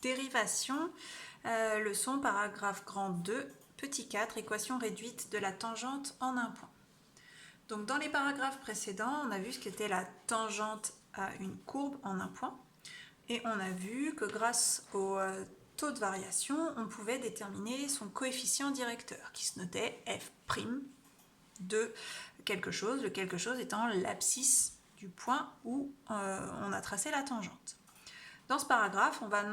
Dérivation, leçon paragraphe grand 2, petit 4, équation réduite de la tangente en un point. Donc dans les paragraphes précédents, on a vu ce qu'était la tangente à une courbe en un point. Et on a vu que grâce au taux de variation, on pouvait déterminer son coefficient directeur, qui se notait f' de quelque chose, le quelque chose étant l'abscisse du point où on a tracé la tangente. Dans ce paragraphe, on va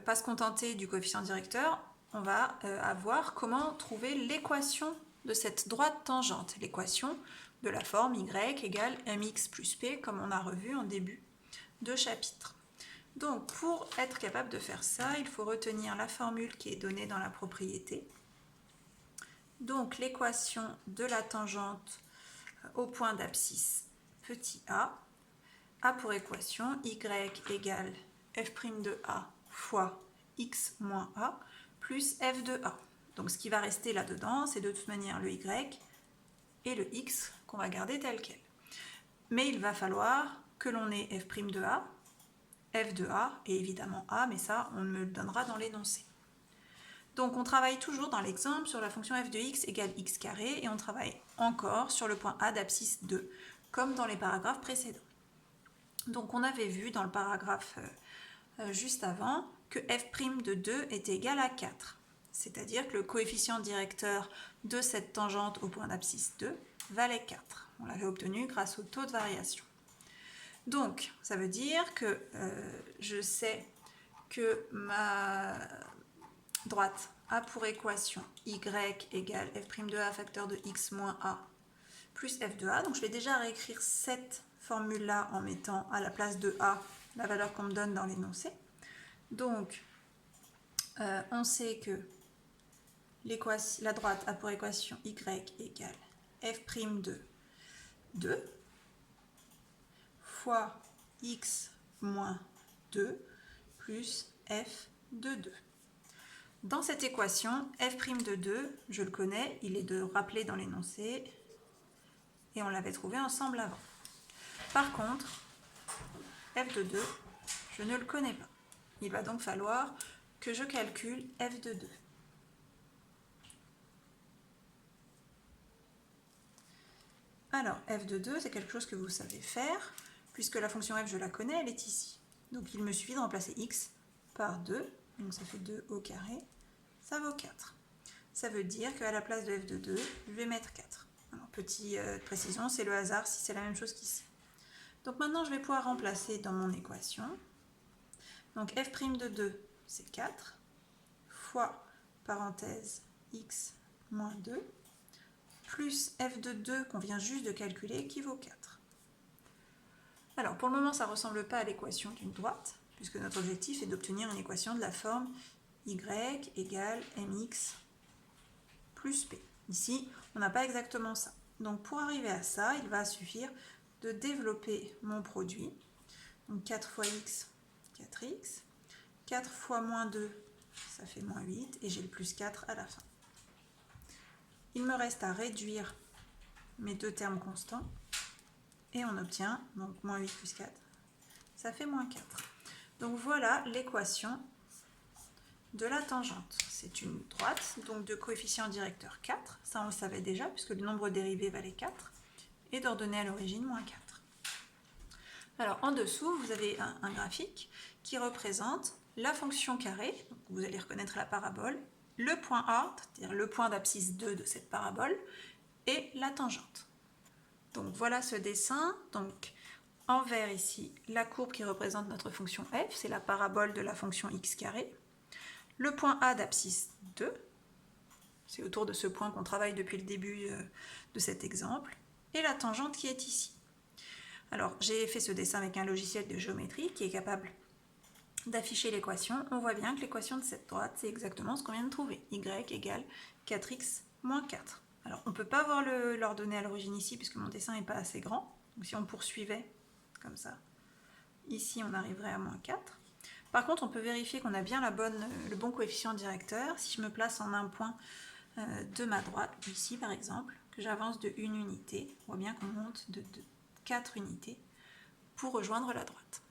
pas se contenter du coefficient directeur, on va avoir comment trouver l'équation de cette droite tangente, l'équation de la forme y égale mx plus p, comme on a revu en début de chapitre. Donc, pour être capable de faire ça, il faut retenir la formule qui est donnée dans la propriété. Donc, l'équation de la tangente au point d'abscisse petit a pour équation y égale f' de a fois x moins a plus f de a. Donc, ce qui va rester là-dedans, c'est de toute manière le y et le x qu'on va garder tel quel. Mais il va falloir que l'on ait f' de a, f de a et évidemment a, mais ça, on me le donnera dans l'énoncé. Donc, on travaille toujours dans l'exemple sur la fonction f de x égale x carré et on travaille encore sur le point a d'abscisse 2, comme dans les paragraphes précédents. Donc, on avait vu dans le paragraphe juste avant que f' de 2 était égal à 4. C'est-à-dire que le coefficient directeur de cette tangente au point d'abscisse 2 valait 4. On l'avait obtenu grâce au taux de variation. Donc, ça veut dire que je sais que ma droite a pour équation y égale f' de a facteur de x moins a plus f de a. Donc, je vais déjà réécrire cette formule-là en mettant à la place de a la valeur qu'on me donne dans l'énoncé. Donc, on sait que la droite a pour équation y égale f' de 2 fois x moins 2 plus f de 2. Dans cette équation, f' de 2, je le connais, il est de rappeler dans l'énoncé et on l'avait trouvé ensemble avant. Par contre, f de 2, je ne le connais pas. Il va donc falloir que je calcule f de 2. Alors, f de 2, c'est quelque chose que vous savez faire, puisque la fonction f, je la connais, elle est ici. Donc, il me suffit de remplacer x par 2, donc ça fait 2 au carré, ça vaut 4. Ça veut dire qu'à la place de f de 2, je vais mettre 4. Alors, petite précision, c'est le hasard si c'est la même chose qu'ici. Donc maintenant, je vais pouvoir remplacer dans mon équation. Donc f' de 2, c'est 4, fois, parenthèse, x moins 2, plus f de 2 qu'on vient juste de calculer, qui vaut 4. Alors, pour le moment, ça ne ressemble pas à l'équation d'une droite, puisque notre objectif est d'obtenir une équation de la forme y égale mx plus p. Ici, on n'a pas exactement ça. Donc, pour arriver à ça, il va suffire de développer mon produit. Donc, 4 fois x, 4x. 4 fois moins 2, ça fait moins 8. Et j'ai le plus 4 à la fin. Il me reste à réduire mes deux termes constants. Et on obtient, donc, moins 8 plus 4, ça fait moins 4. Donc, voilà l'équation de la tangente. C'est une droite, donc de coefficient directeur 4. Ça, on le savait déjà, puisque le nombre dérivé valait 4. Et d'ordonnée à l'origine, moins 4. Alors, en dessous, vous avez un graphique qui représente la fonction carrée. Donc, vous allez reconnaître la parabole, le point A, c'est-à-dire le point d'abscisse 2 de cette parabole, et la tangente. Donc, voilà ce dessin. Donc, en vert ici, la courbe qui représente notre fonction f, c'est la parabole de la fonction x carré. Le point A d'abscisse 2, c'est autour de ce point qu'on travaille depuis le début de cet exemple, et la tangente qui est ici. Alors, j'ai fait ce dessin avec un logiciel de géométrie qui est capable d'afficher l'équation. On voit bien que l'équation de cette droite, c'est exactement ce qu'on vient de trouver. Y égale 4x moins 4. Alors, on ne peut pas voir l'ordonnée à l'origine ici, puisque mon dessin n'est pas assez grand. Donc, si on poursuivait comme ça, ici, on arriverait à moins 4. Par contre, on peut vérifier qu'on a bien le bon coefficient directeur. Si je me place en un point de ma droite, ici par exemple, que j'avance de 1 unité, on voit bien qu'on monte de 4 unités pour rejoindre la droite.